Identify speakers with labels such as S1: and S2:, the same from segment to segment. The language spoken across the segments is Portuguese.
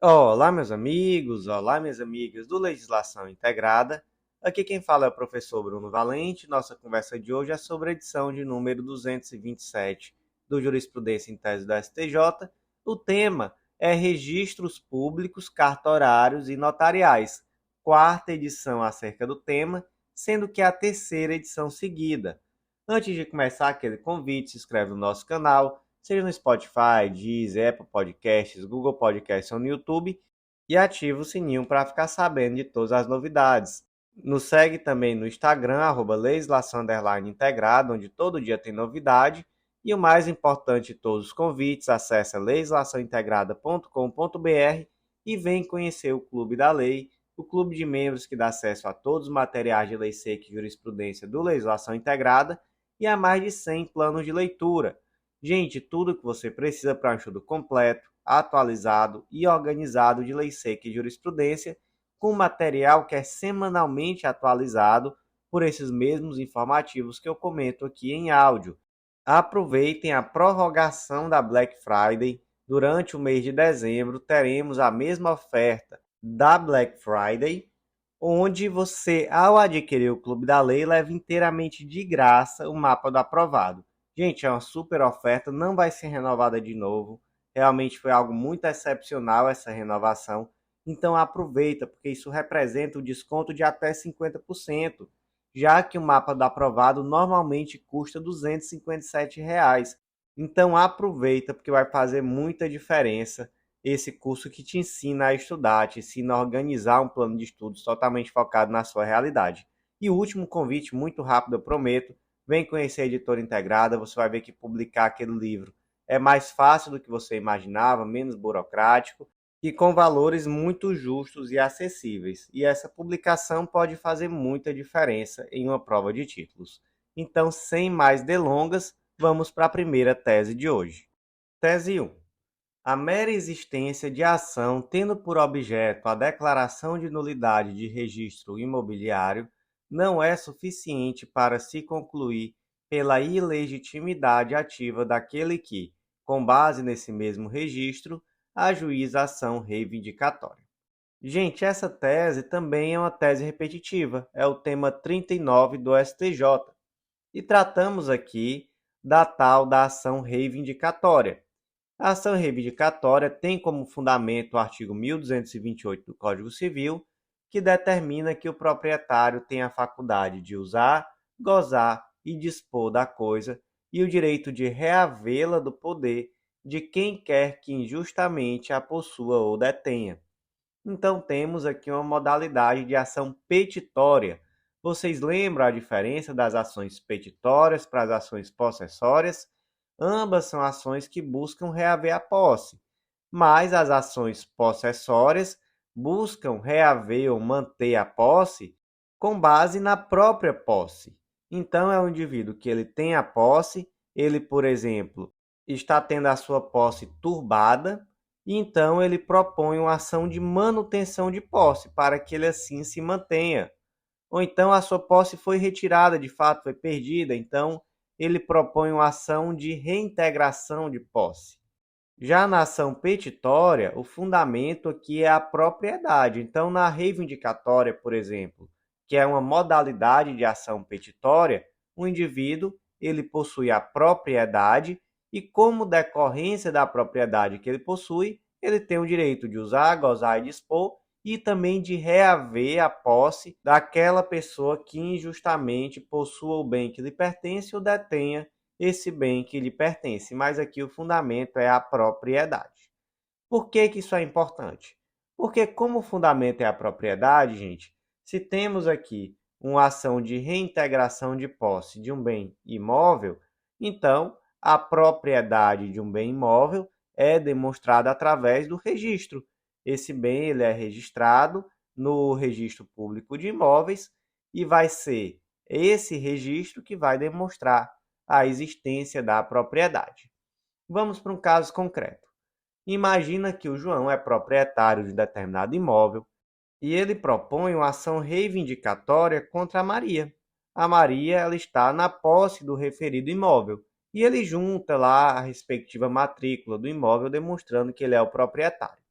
S1: Olá, meus amigos, olá, minhas amigas do Legislação Integrada. Aqui quem fala é o professor Bruno Valente. Nossa conversa de hoje é sobre a edição de número 227 do Jurisprudência em Tese do STJ. O tema é Registros Públicos, Cartorários e Notariais, quarta edição acerca do tema, sendo que é a terceira edição seguida. Antes de começar, aquele convite, se inscreve no nosso canal, seja no Spotify, Deezer, Apple Podcasts, Google Podcasts ou no YouTube, e ativa o sininho para ficar sabendo de todas as novidades. Nos segue também no Instagram, @legislação_integrada, onde todo dia tem novidade. E o mais importante de todos os convites, acesse legislaçãointegrada.com.br e vem conhecer o Clube da Lei, o clube de membros que dá acesso a todos os materiais de lei seca e jurisprudência do Legislação Integrada e a mais de 100 planos de leitura. Gente, tudo que você precisa para um estudo completo, atualizado e organizado de lei seca e jurisprudência, com material que é semanalmente atualizado por esses mesmos informativos que eu comento aqui em áudio. Aproveitem a prorrogação da Black Friday. Durante o mês de dezembro, teremos a mesma oferta da Black Friday, onde você, ao adquirir o Clube da Lei, leva inteiramente de graça o mapa do aprovado. Gente, é uma super oferta, não vai ser renovada de novo. Realmente foi algo muito excepcional essa renovação. Então aproveita, porque isso representa um desconto de até 50%, já que o mapa do aprovado normalmente custa R$ 257. Então aproveita, porque vai fazer muita diferença esse curso que te ensina a estudar, te ensina a organizar um plano de estudos totalmente focado na sua realidade. E o último convite, muito rápido, eu prometo, vem conhecer a Editora Integrada, você vai ver que publicar aquele livro é mais fácil do que você imaginava, menos burocrático e com valores muito justos e acessíveis. E essa publicação pode fazer muita diferença em uma prova de títulos. Então, sem mais delongas, vamos para a primeira tese de hoje. Tese 1. A mera existência de ação tendo por objeto a declaração de nulidade de registro imobiliário não é suficiente para se concluir pela ilegitimidade ativa daquele que, com base nesse mesmo registro, ajuiza ação reivindicatória. Gente, essa tese também é uma tese repetitiva, é o tema 39 do STJ, e tratamos aqui da tal da ação reivindicatória. A ação reivindicatória tem como fundamento o artigo 1228 do Código Civil, que determina que o proprietário tem a faculdade de usar, gozar e dispor da coisa e o direito de reavê-la do poder de quem quer que injustamente a possua ou detenha. Então temos aqui uma modalidade de ação petitória. Vocês lembram a diferença das ações petitórias para as ações possessórias? Ambas são ações que buscam reaver a posse, mas as ações possessórias buscam reaver ou manter a posse com base na própria posse. Então é um indivíduo que ele tem a posse, ele, por exemplo, está tendo a sua posse turbada, e então ele propõe uma ação de manutenção de posse para que ele assim se mantenha. Ou então a sua posse foi retirada, de fato foi perdida, então ele propõe uma ação de reintegração de posse. Já na ação petitória, o fundamento aqui é a propriedade. Então, na reivindicatória, por exemplo, que é uma modalidade de ação petitória, o indivíduo ele possui a propriedade e, como decorrência da propriedade que ele possui, ele tem o direito de usar, gozar e dispor e também de reaver a posse daquela pessoa que injustamente possua o bem que lhe pertence ou detenha esse bem que lhe pertence, mas aqui o fundamento é a propriedade. Por que que isso é importante? Porque como o fundamento é a propriedade, gente, se temos aqui uma ação de reintegração de posse de um bem imóvel, então a propriedade de um bem imóvel é demonstrada através do registro. Esse bem ele é registrado no Registro Público de Imóveis e vai ser esse registro que vai demonstrar a existência da propriedade. Vamos para um caso concreto. Imagina que o João é proprietário de determinado imóvel e ele propõe uma ação reivindicatória contra a Maria. A Maria ela está na posse do referido imóvel e ele junta lá a respectiva matrícula do imóvel demonstrando que ele é o proprietário.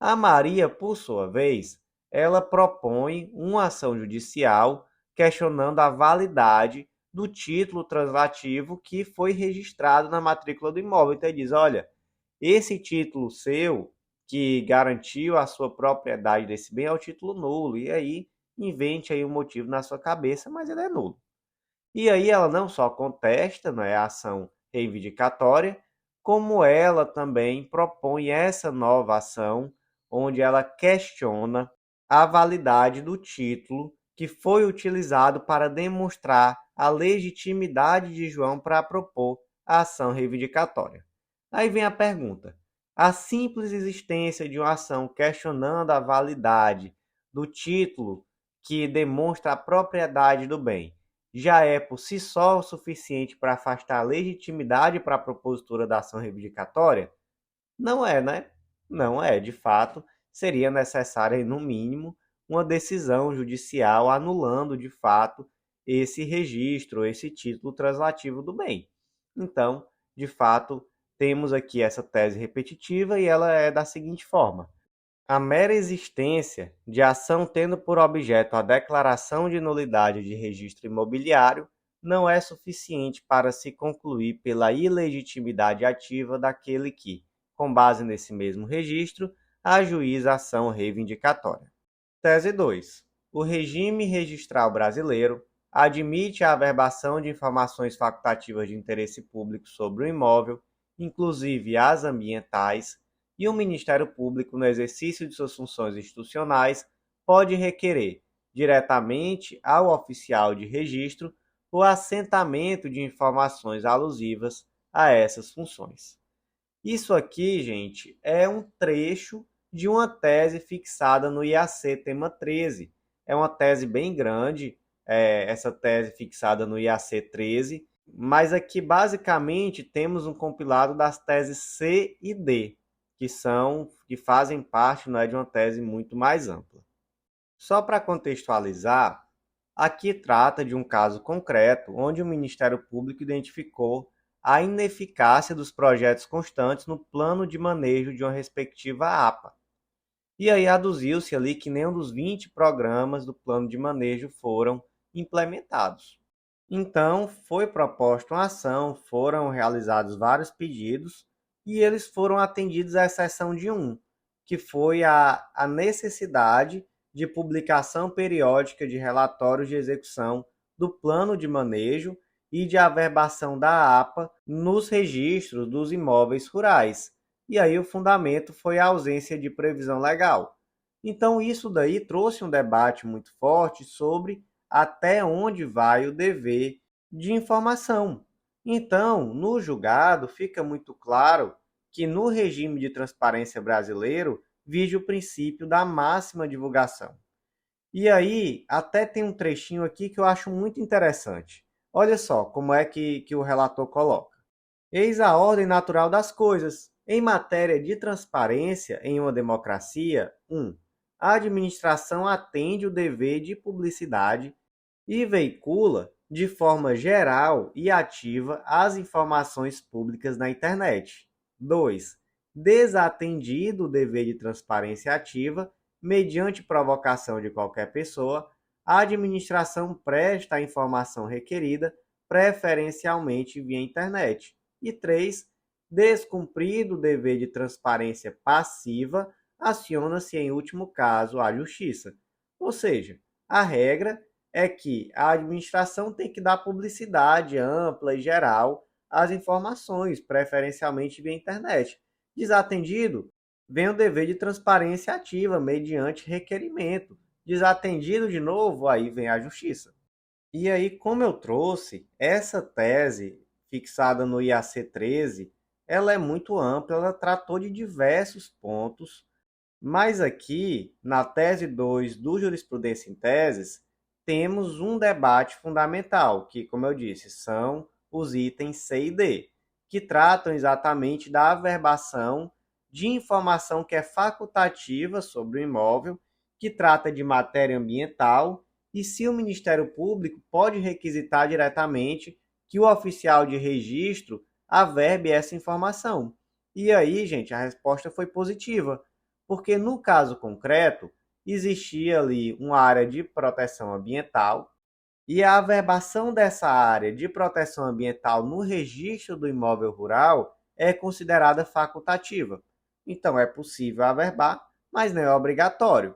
S1: A Maria, por sua vez, ela propõe uma ação judicial questionando a validade do título translativo que foi registrado na matrícula do imóvel. Então, ele diz: olha, esse título seu, que garantiu a sua propriedade desse bem, é o título nulo. E aí, invente aí um motivo na sua cabeça, mas ele é nulo. E aí ela não só contesta, não é, a ação reivindicatória, como ela também propõe essa nova ação, onde ela questiona a validade do título que foi utilizado para demonstrar a legitimidade de João para propor a ação reivindicatória. Aí vem a pergunta: a simples existência de uma ação questionando a validade do título que demonstra a propriedade do bem já é por si só o suficiente para afastar a legitimidade para a propositura da ação reivindicatória? Não é, né? Não é. De fato, seria necessária, no mínimo, uma decisão judicial anulando, de fato, esse registro, esse título translativo do bem. Então, de fato, temos aqui essa tese repetitiva e ela é da seguinte forma: a mera existência de ação tendo por objeto a declaração de nulidade de registro imobiliário não é suficiente para se concluir pela ilegitimidade ativa daquele que, com base nesse mesmo registro, ajuiza a ação reivindicatória. Tese 2. O regime registral brasileiro admite a averbação de informações facultativas de interesse público sobre o imóvel, inclusive as ambientais, e o Ministério Público, no exercício de suas funções institucionais, pode requerer, diretamente ao oficial de registro, o assentamento de informações alusivas a essas funções. Isso aqui, gente, é um trecho de uma tese fixada no IAC tema 13. É uma tese bem grande, essa tese fixada no IAC 13, mas aqui basicamente temos um compilado das teses C e D, que fazem parte, não é, de uma tese muito mais ampla. Só para contextualizar, aqui trata de um caso concreto onde o Ministério Público identificou a ineficácia dos projetos constantes no plano de manejo de uma respectiva APA. E aí aduziu-se ali que nenhum dos 20 programas do plano de manejo foram implementados. Então, foi proposta uma ação, foram realizados vários pedidos e eles foram atendidos à exceção de um, que foi a necessidade de publicação periódica de relatórios de execução do plano de manejo e de averbação da APA nos registros dos imóveis rurais. E aí o fundamento foi a ausência de previsão legal. Então isso daí trouxe um debate muito forte sobre até onde vai o dever de informação. Então, no julgado, fica muito claro que no regime de transparência brasileiro vige o princípio da máxima divulgação. E aí, até tem um trechinho aqui que eu acho muito interessante. Olha só como é que o relator coloca. Eis a ordem natural das coisas. Em matéria de transparência em uma democracia, 1. A administração atende o dever de publicidade e veicula, de forma geral e ativa, as informações públicas na internet. 2. Desatendido o dever de transparência ativa, mediante provocação de qualquer pessoa, a administração presta a informação requerida, preferencialmente via internet. E 3. Descumprido o dever de transparência passiva, aciona-se, em último caso, a justiça. Ou seja, a regra é que a administração tem que dar publicidade ampla e geral às informações, preferencialmente via internet. Desatendido, vem o dever de transparência ativa, mediante requerimento. Desatendido de novo, aí vem a justiça. E aí, como eu trouxe, essa tese fixada no IAC 13, ela é muito ampla, ela tratou de diversos pontos, mas aqui, na tese 2 do Jurisprudência em Teses, temos um debate fundamental, que, como eu disse, são os itens C e D, que tratam exatamente da averbação de informação que é facultativa sobre o imóvel, que trata de matéria ambiental, e se o Ministério Público pode requisitar diretamente que o oficial de registro averbe essa informação. E aí, gente, a resposta foi positiva, Porque no caso concreto, existia ali uma área de proteção ambiental e a averbação dessa área de proteção ambiental no registro do imóvel rural é considerada facultativa. Então é possível averbar, mas não é obrigatório.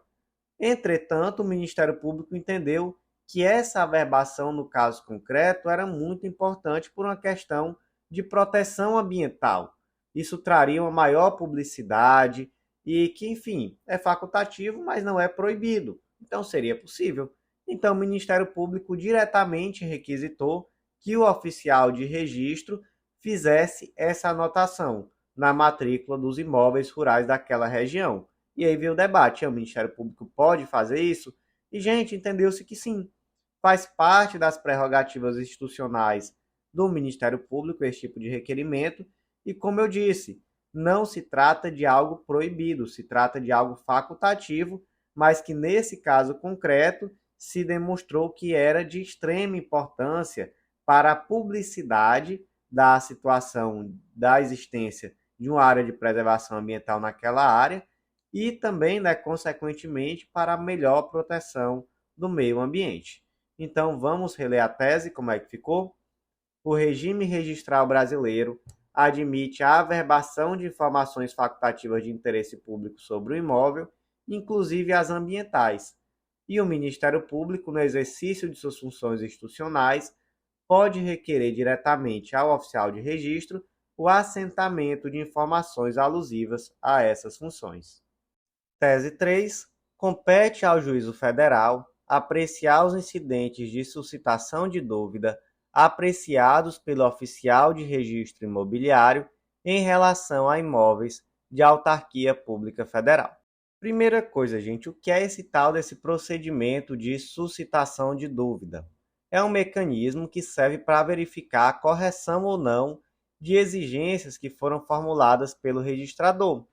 S1: Entretanto, o Ministério Público entendeu que essa averbação, no caso concreto, era muito importante por uma questão de proteção ambiental. Isso traria uma maior publicidade e que, enfim, é facultativo, mas não é proibido. Então seria possível. Então o Ministério Público diretamente requisitou que o oficial de registro fizesse essa anotação na matrícula dos imóveis rurais daquela região. E aí veio o debate: o Ministério Público pode fazer isso? E, gente, entendeu-se que sim. Faz parte das prerrogativas institucionais do Ministério Público esse tipo de requerimento. E, como eu disse, não se trata de algo proibido, se trata de algo facultativo, mas que nesse caso concreto se demonstrou que era de extrema importância para a publicidade da situação da existência de uma área de preservação ambiental naquela área e também, né, consequentemente, para a melhor proteção do meio ambiente. Então, vamos reler a tese, como é que ficou? O regime registral brasileiro admite a averbação de informações facultativas de interesse público sobre o imóvel, inclusive as ambientais, e o Ministério Público, no exercício de suas funções institucionais, pode requerer diretamente ao oficial de registro o assentamento de informações alusivas a essas funções. Tese 3. Compete ao juízo federal apreciar os incidentes de suscitação de dúvida apreciados pelo oficial de registro imobiliário em relação a imóveis de autarquia pública federal. Primeira coisa, gente, o que é esse tal desse procedimento de suscitação de dúvida? É um mecanismo que serve para verificar a correção ou não de exigências que foram formuladas pelo registrador,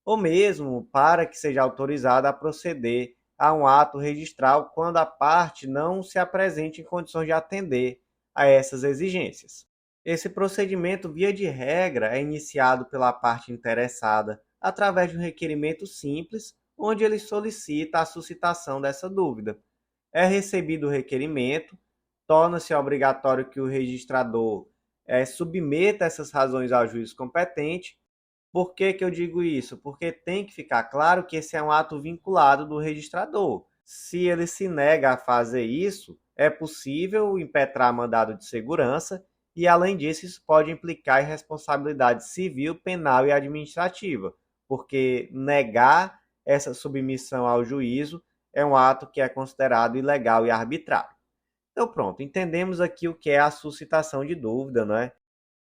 S1: ou mesmo para que seja autorizado a proceder a um ato registral quando a parte não se apresente em condições de atender a essas exigências. Esse procedimento, via de regra, é iniciado pela parte interessada através de um requerimento simples, onde ele solicita a suscitação dessa dúvida. É recebido o requerimento, torna-se obrigatório que o registrador submeta essas razões ao juiz competente. Por que que eu digo isso? Porque tem que ficar claro que esse é um ato vinculado do registrador. Se ele se nega a fazer isso, é possível impetrar mandado de segurança e, além disso, isso pode implicar em responsabilidade civil, penal e administrativa, porque negar essa submissão ao juízo é um ato que é considerado ilegal e arbitrário. Então, pronto, entendemos aqui o que é a suscitação de dúvida, não é?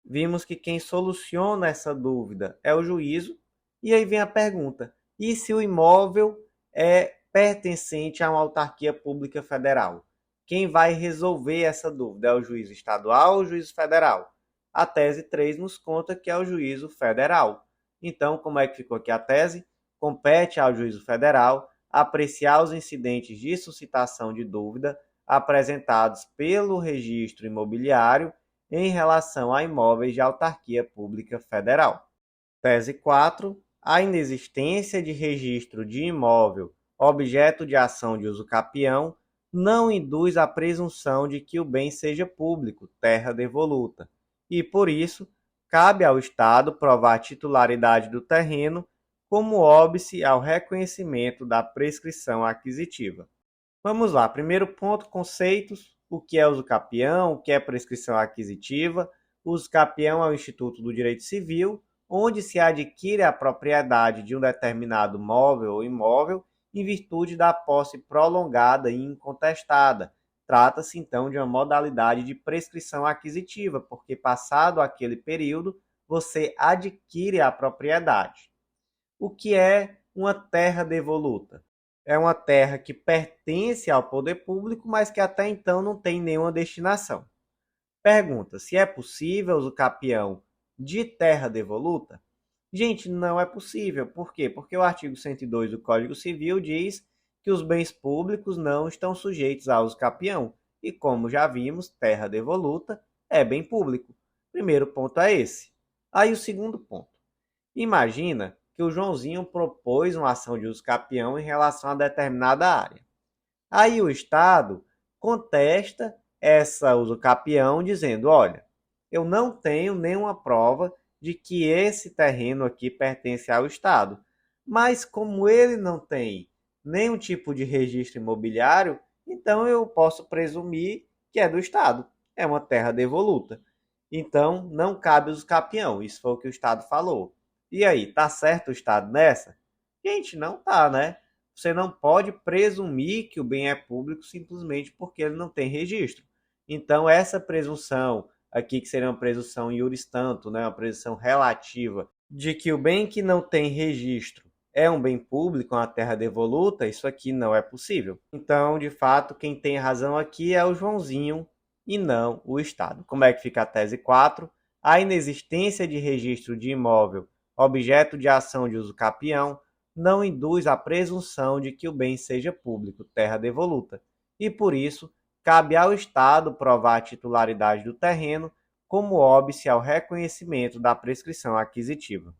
S1: Vimos que quem soluciona essa dúvida é o juízo, e aí vem a pergunta: e se o imóvel é pertencente a uma autarquia pública federal? Quem vai resolver essa dúvida? É o juízo estadual ou o juízo federal? A tese 3 nos conta que é o juízo federal. Então, como é que ficou aqui a tese? Compete ao juízo federal apreciar os incidentes de suscitação de dúvida apresentados pelo registro imobiliário em relação a imóveis de autarquia pública federal. Tese 4. A inexistência de registro de imóvel objeto de ação de uso capião não induz a presunção de que o bem seja público, terra devoluta, e, por isso, cabe ao Estado provar a titularidade do terreno como óbice ao reconhecimento da prescrição aquisitiva. Vamos lá, primeiro ponto, conceitos: o que é uso capião, o que é prescrição aquisitiva. O uso capião é o Instituto do Direito Civil, onde se adquire a propriedade de um determinado móvel ou imóvel em virtude da posse prolongada e incontestada. Trata-se, então, de uma modalidade de prescrição aquisitiva, porque passado aquele período, você adquire a propriedade. O que é uma terra devoluta? É uma terra que pertence ao poder público, mas que até então não tem nenhuma destinação. Pergunta: se é possível o capião de terra devoluta? Gente, não é possível. Por quê? Porque o artigo 102 do Código Civil diz que os bens públicos não estão sujeitos a uso capião. E como já vimos, terra devoluta é bem público. Primeiro ponto é esse. Aí o segundo ponto: imagina que o Joãozinho propôs uma ação de uso capião em relação a determinada área. Aí o Estado contesta essa uso capião dizendo, olha, eu não tenho nenhuma prova de que esse terreno aqui pertence ao Estado, mas como ele não tem nenhum tipo de registro imobiliário, então eu posso presumir que é do Estado, é uma terra devoluta. Então não cabe uso capião, isso foi o que o Estado falou. E aí, tá certo o Estado nessa? Gente, não tá, né? Você não pode presumir que o bem é público simplesmente porque ele não tem registro. Então, essa presunção aqui, que seria uma presunção iuris tanto, né, uma presunção relativa, de que o bem que não tem registro é um bem público, uma terra devoluta, isso aqui não é possível. Então, de fato, quem tem razão aqui é o Joãozinho e não o Estado. Como é que fica a tese 4? A inexistência de registro de imóvel, objeto de ação de uso capião, não induz a presunção de que o bem seja público, terra devoluta, e por isso cabe ao Estado provar a titularidade do terreno, como óbice ao reconhecimento da prescrição aquisitiva.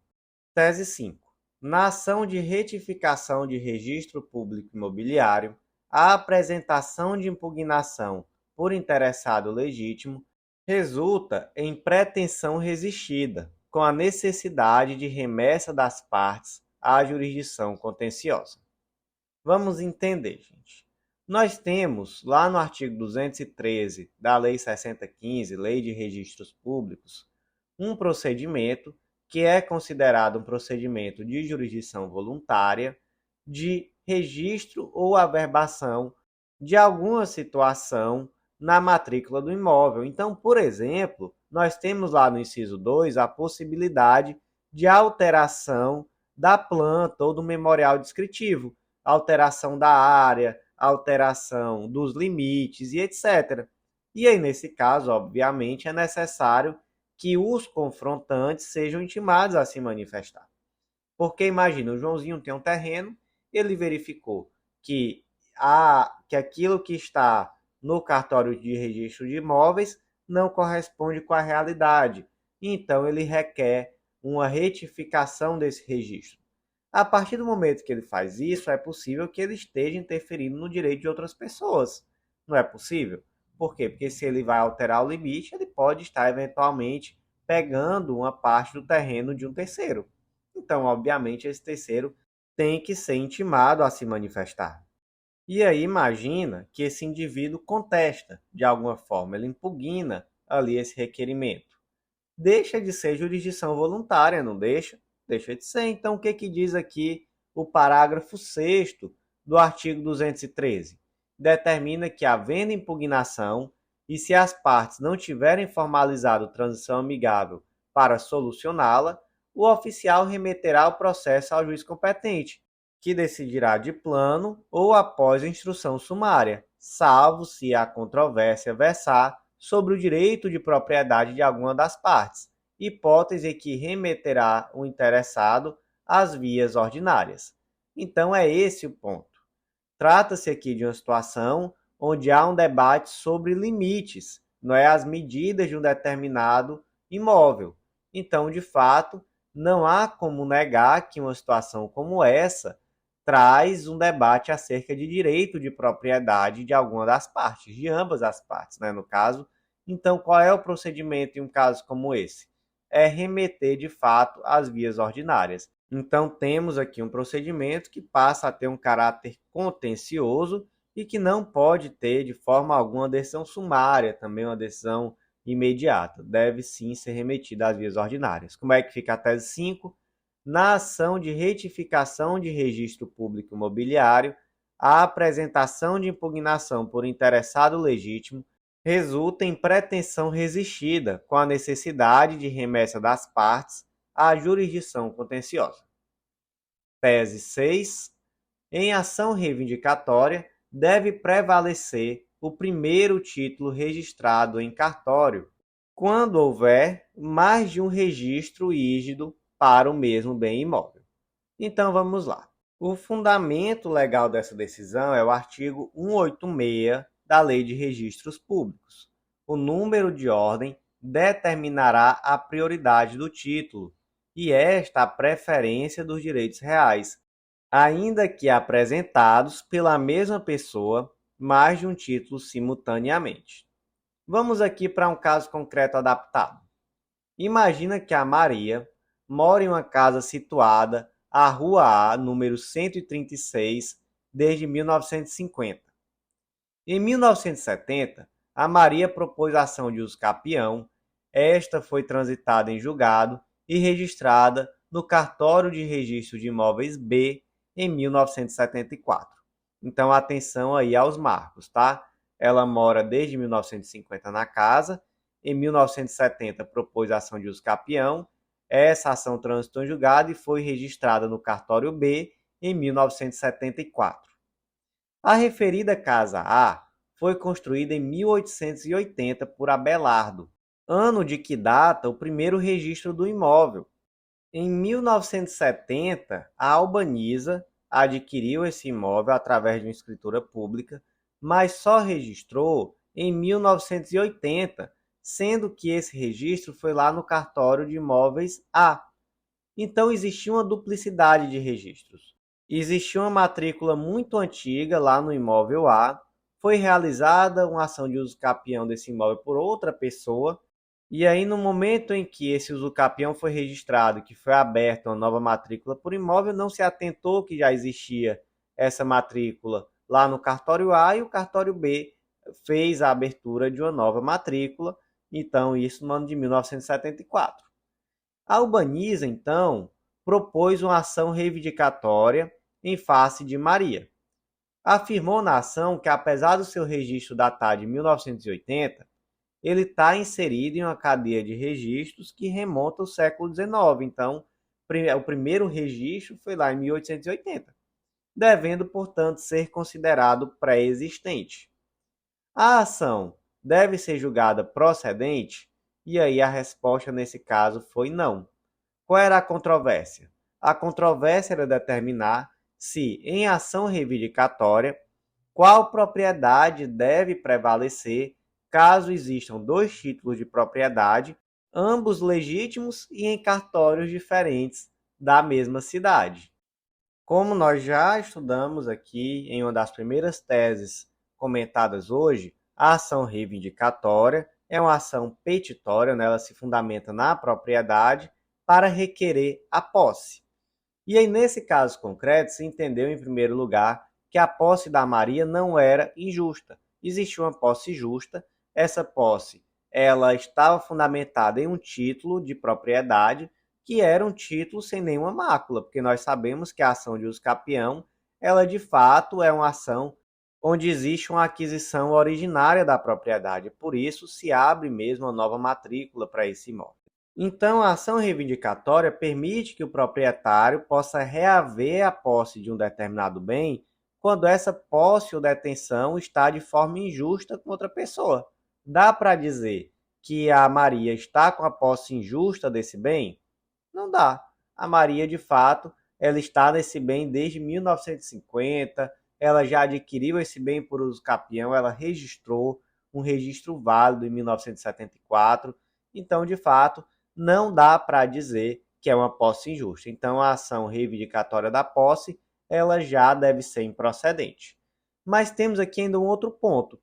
S1: Tese 5. Na ação de retificação de registro público imobiliário, a apresentação de impugnação por interessado legítimo resulta em pretensão resistida, com a necessidade de remessa das partes à jurisdição contenciosa. Vamos entender, gente. Nós temos lá no artigo 213 da Lei 6015, Lei de Registros Públicos, um procedimento que é considerado um procedimento de jurisdição voluntária de registro ou averbação de alguma situação na matrícula do imóvel. Então, por exemplo, nós temos lá no inciso 2 a possibilidade de alteração da planta ou do memorial descritivo, alteração da área, alteração dos limites e etc. E aí, nesse caso, obviamente, é necessário que os confrontantes sejam intimados a se manifestar. Porque imagina, o Joãozinho tem um terreno, ele verificou que aquilo que está no cartório de registro de imóveis não corresponde com a realidade. Então, ele requer uma retificação desse registro. A partir do momento que ele faz isso, é possível que ele esteja interferindo no direito de outras pessoas. Não é possível? Por quê? Porque se ele vai alterar o limite, ele pode estar eventualmente pegando uma parte do terreno de um terceiro. Então, obviamente, esse terceiro tem que ser intimado a se manifestar. E aí imagina que esse indivíduo contesta, de alguma forma, ele impugna ali esse requerimento. Deixa de ser jurisdição voluntária, não deixa? Deixa de ser. Então, o que diz aqui o parágrafo 6º do artigo 213? Determina que, havendo impugnação, e se as partes não tiverem formalizado transição amigável para solucioná-la, o oficial remeterá o processo ao juiz competente, que decidirá de plano ou após a instrução sumária, salvo se a controvérsia versar sobre o direito de propriedade de alguma das partes, hipótese que remeterá o interessado às vias ordinárias. Então é esse o ponto. Trata-se aqui de uma situação onde há um debate sobre limites, não é, as medidas de um determinado imóvel. Então, de fato, não há como negar que uma situação como essa traz um debate acerca de direito de propriedade de alguma das partes, de ambas as partes, né, no caso. Então, qual é o procedimento em um caso como esse? É remeter, de fato, às vias ordinárias. Então, temos aqui um procedimento que passa a ter um caráter contencioso e que não pode ter, de forma alguma, decisão sumária, também uma decisão imediata. Deve sim ser remetida às vias ordinárias. Como é que fica a tese 5? Na ação de retificação de registro público imobiliário, a apresentação de impugnação por interessado legítimo resulta em pretensão resistida, com a necessidade de remessa das partes à jurisdição contenciosa. Tese 6. Em ação reivindicatória, deve prevalecer o primeiro título registrado em cartório, quando houver mais de um registro rígido para o mesmo bem imóvel. Então vamos lá. O fundamento legal dessa decisão é o artigo 186 da Lei de Registros Públicos. O número de ordem determinará a prioridade do título e esta a preferência dos direitos reais, ainda que apresentados pela mesma pessoa mais de um título simultaneamente. Vamos aqui para um caso concreto adaptado. Imagina que a Maria mora em uma casa situada à Rua A, número 136, desde 1950. Em 1970, a Maria propôs ação de uso capião. Esta foi transitada em julgado e registrada no Cartório de Registro de Imóveis B em 1974. Então, atenção aí aos marcos, tá? Ela mora desde 1950 na casa. Em 1970, propôs ação de uso capião. Essa ação transitou em julgado e foi registrada no Cartório B em 1974. A referida Casa A foi construída em 1880 por Abelardo, ano de que data o primeiro registro do imóvel. Em 1970, a Albaniza adquiriu esse imóvel através de uma escritura pública, mas só registrou em 1980, sendo que esse registro foi lá no cartório de imóveis A. Então existia uma duplicidade de registros. Existia uma matrícula muito antiga lá no imóvel A, foi realizada uma ação de usucapião desse imóvel por outra pessoa, e aí no momento em que esse usucapião foi registrado, que foi aberta uma nova matrícula por imóvel, não se atentou que já existia essa matrícula lá no cartório A e o cartório B fez a abertura de uma nova matrícula, então isso no ano de 1974. A Albaniza, então, propôs uma ação reivindicatória em face de Maria. Afirmou na ação que, apesar do seu registro datar de 1980, ele está inserido em uma cadeia de registros que remonta ao século XIX. Então, o primeiro registro foi lá em 1880, devendo, portanto, ser considerado pré-existente. A ação deve ser julgada procedente? E aí a resposta nesse caso foi não. Qual era a controvérsia? A controvérsia era determinar se, em ação reivindicatória, qual propriedade deve prevalecer caso existam dois títulos de propriedade, ambos legítimos e em cartórios diferentes da mesma cidade. Como nós já estudamos aqui em uma das primeiras teses comentadas hoje, a ação reivindicatória é uma ação petitória, né? Ela se fundamenta na propriedade para requerer a posse. E aí, nesse caso concreto, se entendeu, em primeiro lugar, que a posse da Maria não era injusta. Existia uma posse justa, essa posse ela estava fundamentada em um título de propriedade, que era um título sem nenhuma mácula, porque nós sabemos que a ação de uso capião, ela de fato é uma ação onde existe uma aquisição originária da propriedade, por isso se abre mesmo uma nova matrícula para esse imóvel. Então, a ação reivindicatória permite que o proprietário possa reaver a posse de um determinado bem quando essa posse ou detenção está de forma injusta com outra pessoa. Dá para dizer que a Maria está com a posse injusta desse bem? Não dá. A Maria, de fato, ela está nesse bem desde 1950, ela já adquiriu esse bem por uso capião, ela registrou um registro válido em 1974, então, de fato, não dá para dizer que é uma posse injusta. Então, a ação reivindicatória da posse, ela já deve ser improcedente. Mas temos aqui ainda um outro ponto.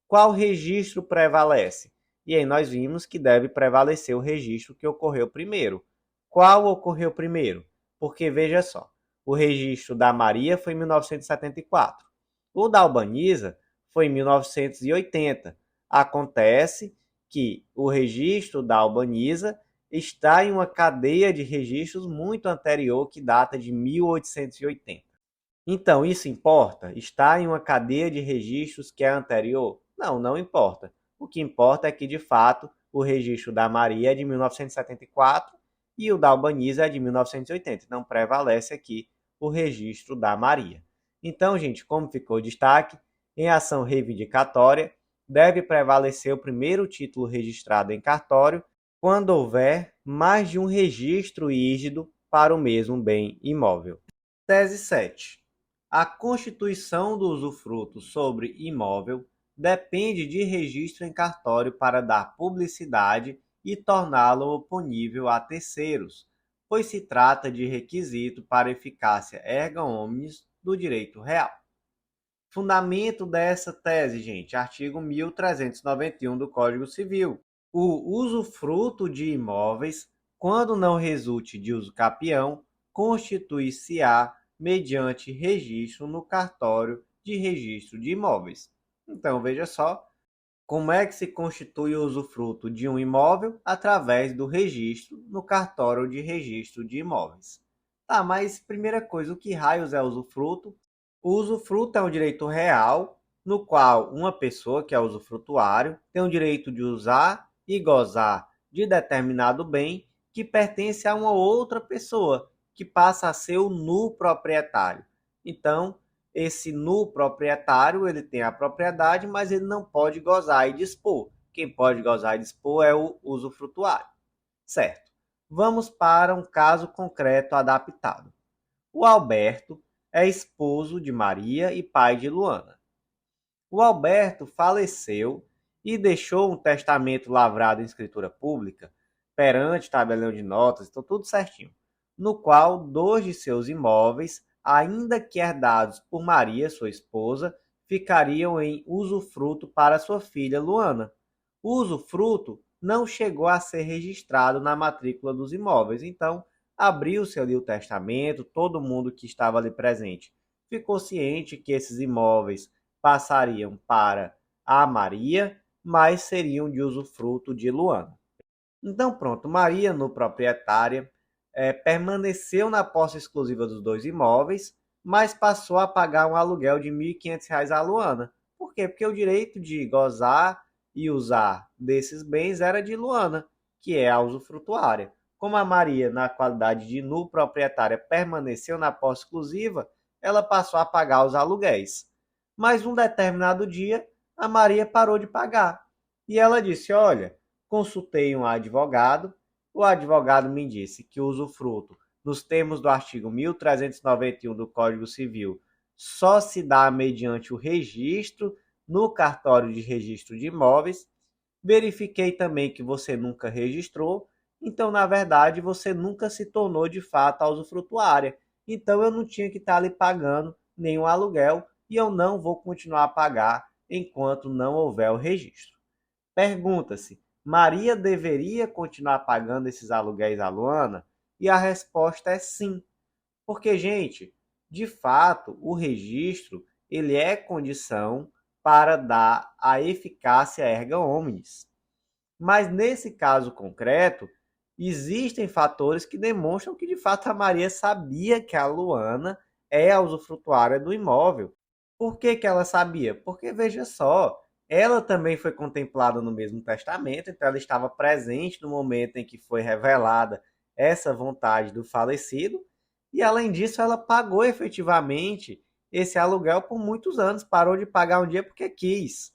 S1: Qual registro prevalece? E aí nós vimos que deve prevalecer o registro que ocorreu primeiro. Qual ocorreu primeiro? Porque, veja só, o registro da Maria foi em 1974. O da Albaniza foi em 1980. Acontece que o registro da Albaniza está em uma cadeia de registros muito anterior, que data de 1880. Então, isso importa? Está em uma cadeia de registros que é anterior? Não, não importa. O que importa é que, de fato, o registro da Maria é de 1974 e o da Albaniza é de 1980. Então, prevalece aqui o registro da Maria. Então, gente, como ficou o destaque, em ação reivindicatória, deve prevalecer o primeiro título registrado em cartório quando houver mais de um registro rígido para o mesmo bem imóvel. Tese 7. A constituição do usufruto sobre imóvel depende de registro em cartório para dar publicidade e torná-lo oponível a terceiros, pois se trata de requisito para eficácia erga omnes do direito real. Fundamento dessa tese, gente, artigo 1391 do Código Civil. O usufruto de imóveis, quando não resulte de uso capião, constituir-se-á mediante registro no cartório de registro de imóveis. Então, veja só, como é que se constitui o usufruto de um imóvel? Através do registro no cartório de registro de imóveis. Tá, mas primeira coisa, o que raios é usufruto? O usufruto é um direito real, no qual uma pessoa, que é usufrutuário, tem o direito de usar e gozar de determinado bem que pertence a uma outra pessoa, que passa a ser o nu proprietário. Então, esse nu proprietário, ele tem a propriedade, mas ele não pode gozar e dispor. Quem pode gozar e dispor é o usufrutuário. Certo. Vamos para um caso concreto adaptado. O Alberto é esposo de Maria e pai de Luana. O Alberto faleceu e deixou um testamento lavrado em escritura pública, perante tabelião de notas, então tudo certinho, no qual 2 de seus imóveis, ainda que herdados por Maria, sua esposa, ficariam em usufruto para sua filha Luana. O usufruto não chegou a ser registrado na matrícula dos imóveis, então abriu-se ali o testamento, todo mundo que estava ali presente ficou ciente que esses imóveis passariam para a Maria, mas seriam de usufruto de Luana. Então pronto, Maria, no proprietária, permaneceu na posse exclusiva dos 2 imóveis, mas passou a pagar um aluguel de R$ 1.500 a Luana. Por quê? Porque o direito de gozar e usar desses bens era de Luana, que é a usufrutuária. Como a Maria, na qualidade de nu proprietária, permaneceu na posse exclusiva, ela passou a pagar os aluguéis. Mas um determinado dia, a Maria parou de pagar. E ela disse: olha, consultei um advogado, o advogado me disse que o usufruto, nos termos do artigo 1391 do Código Civil, só se dá mediante o registro no cartório de registro de imóveis. Verifiquei também que você nunca registrou, então, na verdade, você nunca se tornou de fato a usufrutuária. Então, eu não tinha que estar ali pagando nenhum aluguel e eu não vou continuar a pagar enquanto não houver o registro. Pergunta-se: Maria deveria continuar pagando esses aluguéis à Luana? E a resposta é sim. Porque, gente, de fato, o registro ele é condição para dar a eficácia erga omnes. Mas nesse caso concreto, existem fatores que demonstram que de fato a Maria sabia que a Luana é a usufrutuária do imóvel. Por que que ela sabia? Porque, veja só, ela também foi contemplada no mesmo testamento, então ela estava presente no momento em que foi revelada essa vontade do falecido, e além disso ela pagou efetivamente esse aluguel por muitos anos, parou de pagar um dia porque quis.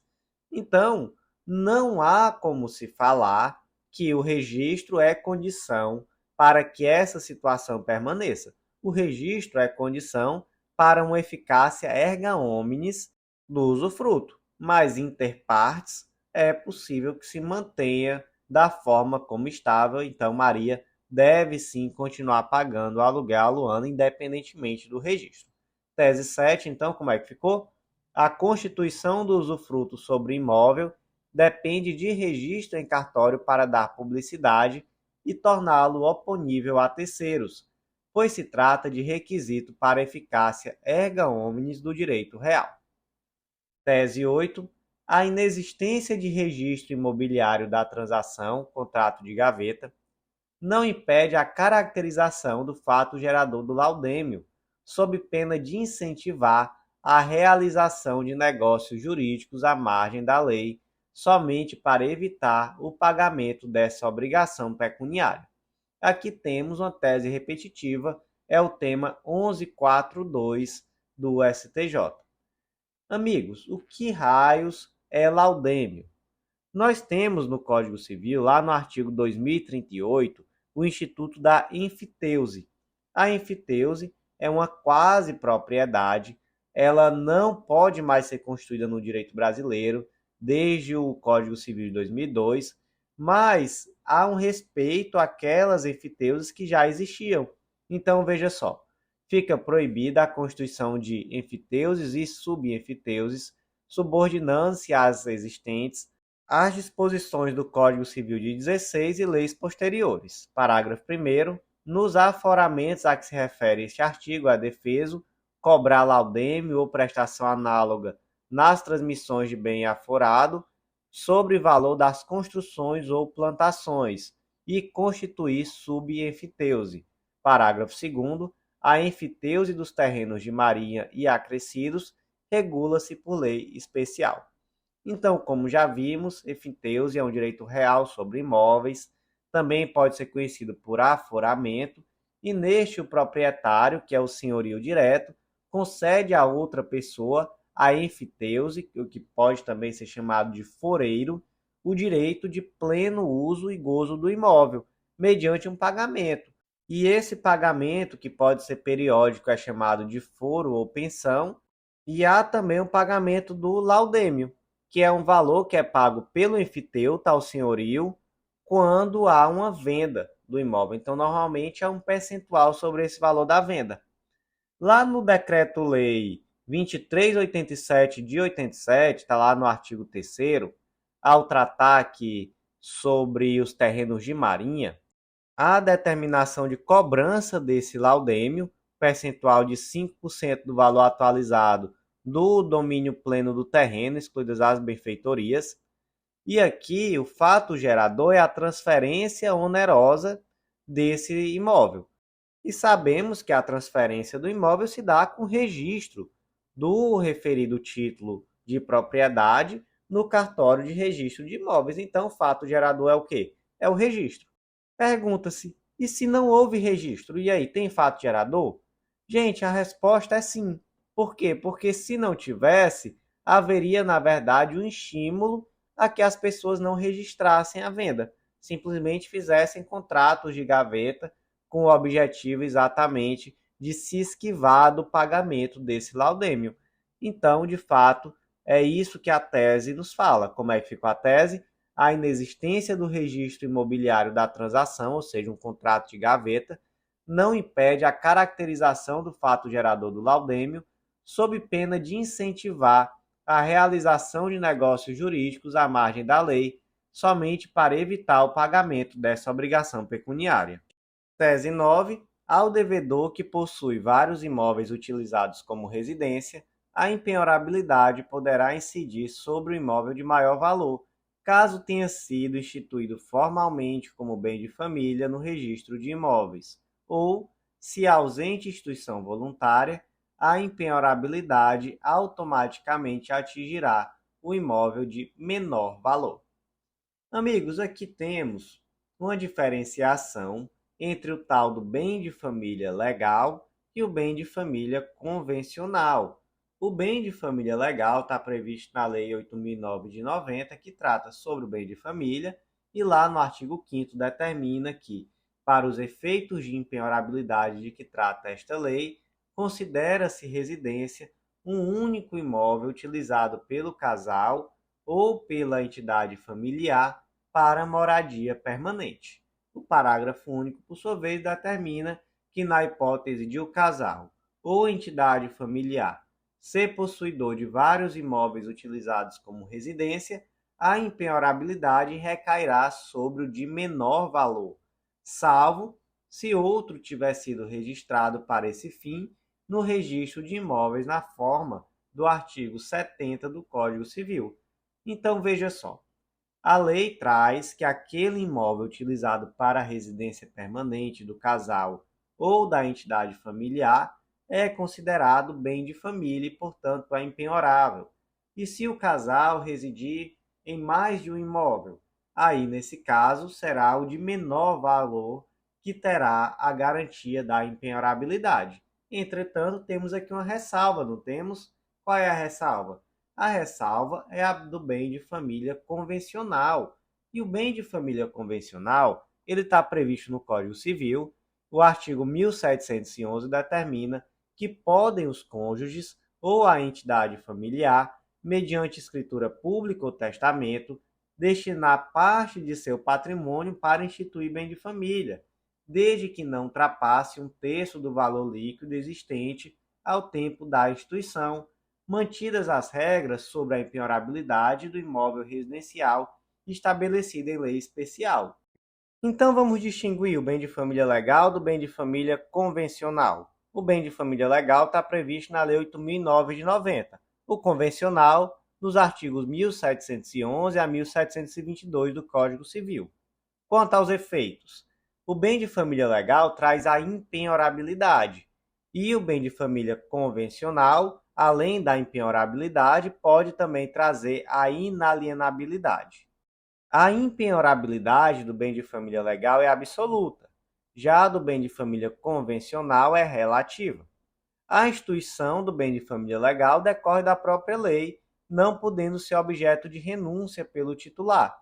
S1: Então, não há como se falar que o registro é condição para que essa situação permaneça. O registro é condição para uma eficácia erga omnes do usufruto, mas inter partes é possível que se mantenha da forma como estava, então Maria deve sim continuar pagando o aluguel à Luana, independentemente do registro. Tese 7, então, como é que ficou? A constituição do usufruto sobre imóvel depende de registro em cartório para dar publicidade e torná-lo oponível a terceiros, pois se trata de requisito para eficácia erga omnes do direito real. Tese 8. A inexistência de registro imobiliário da transação, contrato de gaveta, não impede a caracterização do fato gerador do laudêmio, sob pena de incentivar a realização de negócios jurídicos à margem da lei, somente para evitar o pagamento dessa obrigação pecuniária. Aqui temos uma tese repetitiva, é o tema 1142 do STJ. Amigos, o que raios é laudêmio? Nós temos no Código Civil, lá no artigo 2038, o Instituto da Enfiteuse. A enfiteuse é uma quase propriedade, ela não pode mais ser constituída no direito brasileiro, desde o Código Civil de 2002, mas há um respeito àquelas enfiteuses que já existiam. Então, veja só, fica proibida a constituição de enfiteuses e subenfiteuses, subordinando-se às existentes às disposições do Código Civil de 16 e leis posteriores. Parágrafo 1º. Nos aforamentos a que se refere este artigo, é defeso cobrar laudêmio ou prestação análoga nas transmissões de bem aforado sobre valor das construções ou plantações e constituir subenfiteuse. Parágrafo 2º. A enfiteuse dos terrenos de marinha e acrescidos regula-se por lei especial. Então, como já vimos, enfiteuse é um direito real sobre imóveis, também pode ser conhecido por aforamento, e neste o proprietário, que é o senhorio direto, concede a outra pessoa, a enfiteuse, o que pode também ser chamado de foreiro, o direito de pleno uso e gozo do imóvel, mediante um pagamento. E esse pagamento, que pode ser periódico, é chamado de foro ou pensão, e há também o pagamento do laudêmio, que é um valor que é pago pelo enfiteuta ao senhorio quando há uma venda do imóvel. Então, normalmente é um percentual sobre esse valor da venda. Lá no Decreto-Lei 2387 de 87, está lá no artigo 3º, ao tratar aqui sobre os terrenos de marinha, a determinação de cobrança desse laudêmio, percentual de 5% do valor atualizado do domínio pleno do terreno, excluídas as benfeitorias. E aqui o fato gerador é a transferência onerosa desse imóvel. E sabemos que a transferência do imóvel se dá com registro do referido título de propriedade no cartório de registro de imóveis. Então, o fato gerador é o quê? É o registro. Pergunta-se, e se não houve registro? E aí, tem fato gerador? Gente, a resposta é sim. Por quê? Porque se não tivesse, haveria, na verdade, um estímulo a que as pessoas não registrassem a venda, simplesmente fizessem contratos de gaveta com o objetivo exatamente de se esquivar do pagamento desse laudêmio. Então, de fato, é isso que a tese nos fala. Como é que ficou a tese? A inexistência do registro imobiliário da transação, ou seja, um contrato de gaveta, não impede a caracterização do fato gerador do laudêmio, sob pena de incentivar a realização de negócios jurídicos à margem da lei, somente para evitar o pagamento dessa obrigação pecuniária. Tese 9. Ao devedor que possui vários imóveis utilizados como residência, a impenhorabilidade poderá incidir sobre o imóvel de maior valor, caso tenha sido instituído formalmente como bem de família no registro de imóveis, ou, se ausente instituição voluntária, a impenhorabilidade automaticamente atingirá o imóvel de menor valor. Amigos, aqui temos uma diferenciação entre o tal do bem de família legal e o bem de família convencional. O bem de família legal está previsto na Lei 8.009 de 90, que trata sobre o bem de família, e lá no artigo 5º determina que, para os efeitos de impenhorabilidade de que trata esta lei, considera-se residência um único imóvel utilizado pelo casal ou pela entidade familiar para moradia permanente. O parágrafo único, por sua vez, determina que, na hipótese de o casal ou entidade familiar ser possuidor de vários imóveis utilizados como residência, a impenhorabilidade recairá sobre o de menor valor, salvo se outro tiver sido registrado para esse fim no registro de imóveis na forma do artigo 70 do Código Civil. Então, veja só. A lei traz que aquele imóvel utilizado para a residência permanente do casal ou da entidade familiar é considerado bem de família e, portanto, é impenhorável. E se o casal residir em mais de um imóvel, aí, nesse caso, será o de menor valor que terá a garantia da impenhorabilidade. Entretanto, temos aqui uma ressalva, não temos? Qual é a ressalva? A ressalva é a do bem de família convencional. E o bem de família convencional, ele está previsto no Código Civil. O artigo 1711 determina que podem os cônjuges ou a entidade familiar, mediante escritura pública ou testamento, destinar parte de seu patrimônio para instituir bem de família, desde que não ultrapasse um terço do valor líquido existente ao tempo da instituição, mantidas as regras sobre a impenhorabilidade do imóvel residencial estabelecida em lei especial. Então vamos distinguir o bem de família legal do bem de família convencional. O bem de família legal está previsto na Lei 8.009 de 90. O convencional, nos artigos 1711 a 1722 do Código Civil. Quanto aos efeitos, o bem de família legal traz a impenhorabilidade e o bem de família convencional, além da impenhorabilidade, pode também trazer a inalienabilidade. A impenhorabilidade do bem de família legal é absoluta, já a do bem de família convencional é relativa. A instituição do bem de família legal decorre da própria lei, não podendo ser objeto de renúncia pelo titular.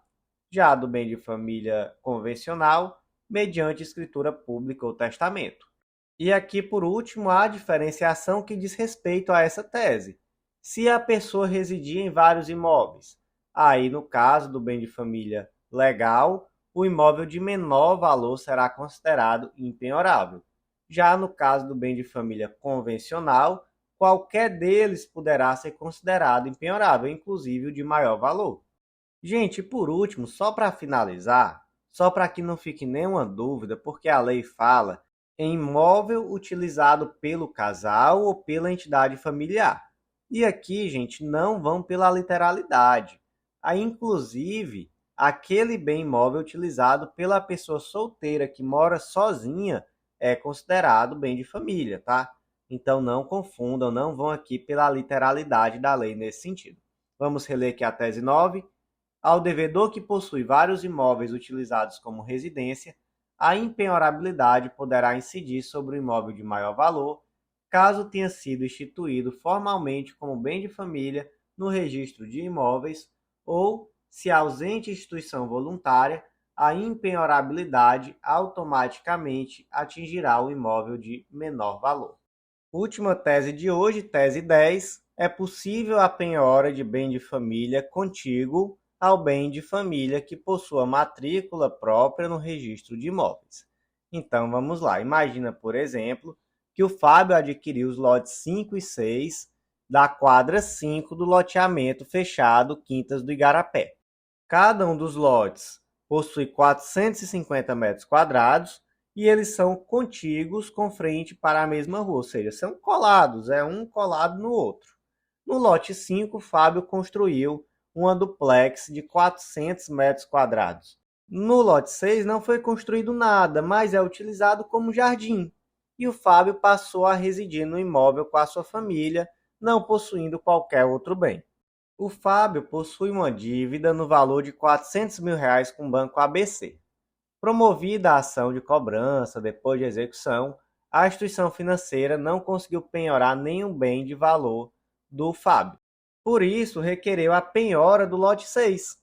S1: Já a do bem de família convencional, mediante escritura pública ou testamento. E aqui, por último, há a diferenciação que diz respeito a essa tese. Se a pessoa residir em vários imóveis, aí, no caso do bem de família legal, o imóvel de menor valor será considerado impenhorável. Já no caso do bem de família convencional, qualquer deles poderá ser considerado impenhorável, inclusive o de maior valor. Gente, por último, só para finalizar, só para que não fique nenhuma dúvida, porque a lei fala em imóvel utilizado pelo casal ou pela entidade familiar. E aqui, gente, não vão pela literalidade. Aí, inclusive, aquele bem imóvel utilizado pela pessoa solteira que mora sozinha é considerado bem de família, tá? Então não confundam, não vão aqui pela literalidade da lei nesse sentido. Vamos reler aqui a tese 9. Ao devedor que possui vários imóveis utilizados como residência, a impenhorabilidade poderá incidir sobre o imóvel de maior valor, caso tenha sido instituído formalmente como bem de família no registro de imóveis, ou, se ausente instituição voluntária, a impenhorabilidade automaticamente atingirá o imóvel de menor valor. Última tese de hoje, tese 10. É possível a penhora de bem de família contíguo ao bem de família que possua matrícula própria no registro de imóveis. Então, vamos lá. Imagina, por exemplo, que o Fábio adquiriu os lotes 5 e 6 da quadra 5 do loteamento fechado Quintas do Igarapé. Cada um dos lotes possui 450 metros quadrados e eles são contíguos com frente para a mesma rua, ou seja, são colados, é um colado no outro. No lote 5, Fábio construiu uma duplex de 400 metros quadrados. No lote 6 não foi construído nada, mas é utilizado como jardim. E o Fábio passou a residir no imóvel com a sua família, não possuindo qualquer outro bem. O Fábio possui uma dívida no valor de R$ 400 mil com o Banco ABC. Promovida a ação de cobrança depois de execução, a instituição financeira não conseguiu penhorar nenhum bem de valor do Fábio. Por isso, requereu a penhora do lote 6.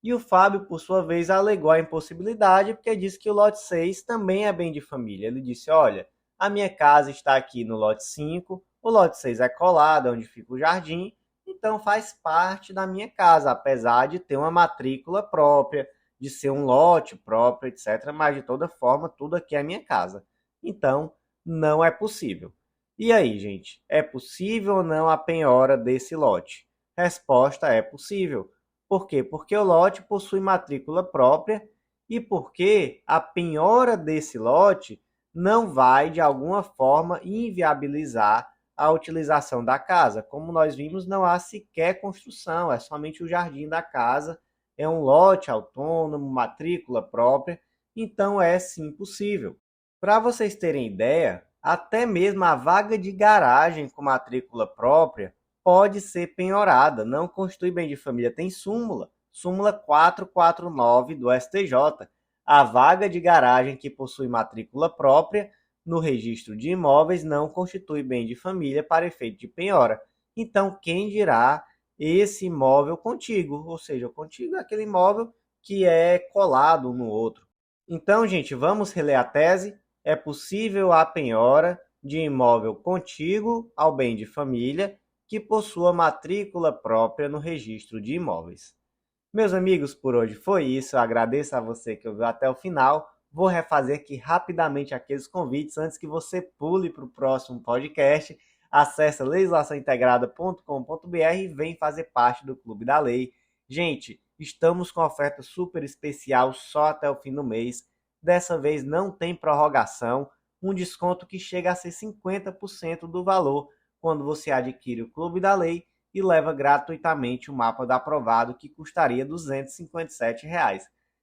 S1: E o Fábio, por sua vez, alegou a impossibilidade porque disse que o lote 6 também é bem de família. Ele disse, olha, a minha casa está aqui no lote 5, o lote 6 é colado, onde fica o jardim, então faz parte da minha casa, apesar de ter uma matrícula própria, de ser um lote próprio, etc. Mas, de toda forma, tudo aqui é minha casa. Então, não é possível. E aí, gente, é possível ou não a penhora desse lote? Resposta é possível. Por quê? Porque o lote possui matrícula própria e porque a penhora desse lote não vai, de alguma forma, inviabilizar a utilização da casa. Como nós vimos, não há sequer construção, é somente o jardim da casa, é um lote autônomo, matrícula própria, então é sim possível. Para vocês terem ideia, até mesmo a vaga de garagem com matrícula própria pode ser penhorada, não constitui bem de família, tem súmula, súmula 449 do STJ. A vaga de garagem que possui matrícula própria no registro de imóveis não constitui bem de família para efeito de penhora. Então, quem dirá esse imóvel contíguo, ou seja, o contíguo é aquele imóvel que é colado um no outro. Então, gente, vamos reler a tese. É possível a penhora de imóvel contíguo ao bem de família que possua matrícula própria no registro de imóveis. Meus amigos, por hoje foi isso. Eu agradeço a você que ouviu até o final. Vou refazer aqui rapidamente aqueles convites antes que você pule para o próximo podcast. Acesse legislaçãointegrada.com.br e vem fazer parte do Clube da Lei. Gente, estamos com oferta super especial só até o fim do mês. Dessa vez não tem prorrogação, um desconto que chega a ser 50% do valor quando você adquire o Clube da Lei e leva gratuitamente o mapa do aprovado que custaria R$ 257.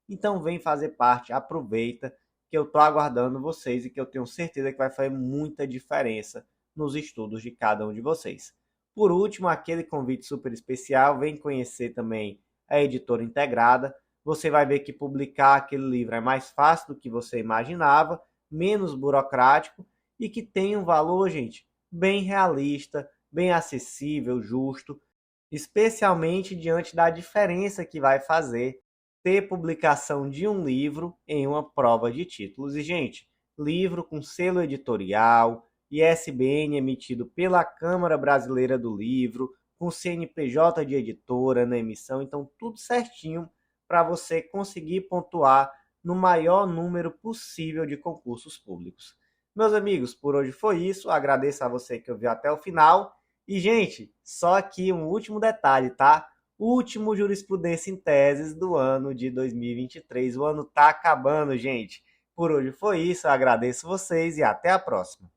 S1: Então vem fazer parte, aproveita que eu estou aguardando vocês e que eu tenho certeza que vai fazer muita diferença nos estudos de cada um de vocês. Por último, aquele convite super especial, vem conhecer também a editora integrada. Você vai ver que publicar aquele livro é mais fácil do que você imaginava, menos burocrático e que tem um valor, gente, bem realista, bem acessível, justo, especialmente diante da diferença que vai fazer ter publicação de um livro em uma prova de títulos. E, gente, livro com selo editorial, ISBN emitido pela Câmara Brasileira do Livro, com CNPJ de editora na emissão, então tudo certinho para você conseguir pontuar no maior número possível de concursos públicos. Meus amigos, por hoje foi isso. Agradeço a você que ouviu até o final. E, gente, só aqui um último detalhe, tá? Último jurisprudência em teses do ano de 2023. O ano tá acabando, gente. Por hoje foi isso. Eu agradeço vocês e até a próxima.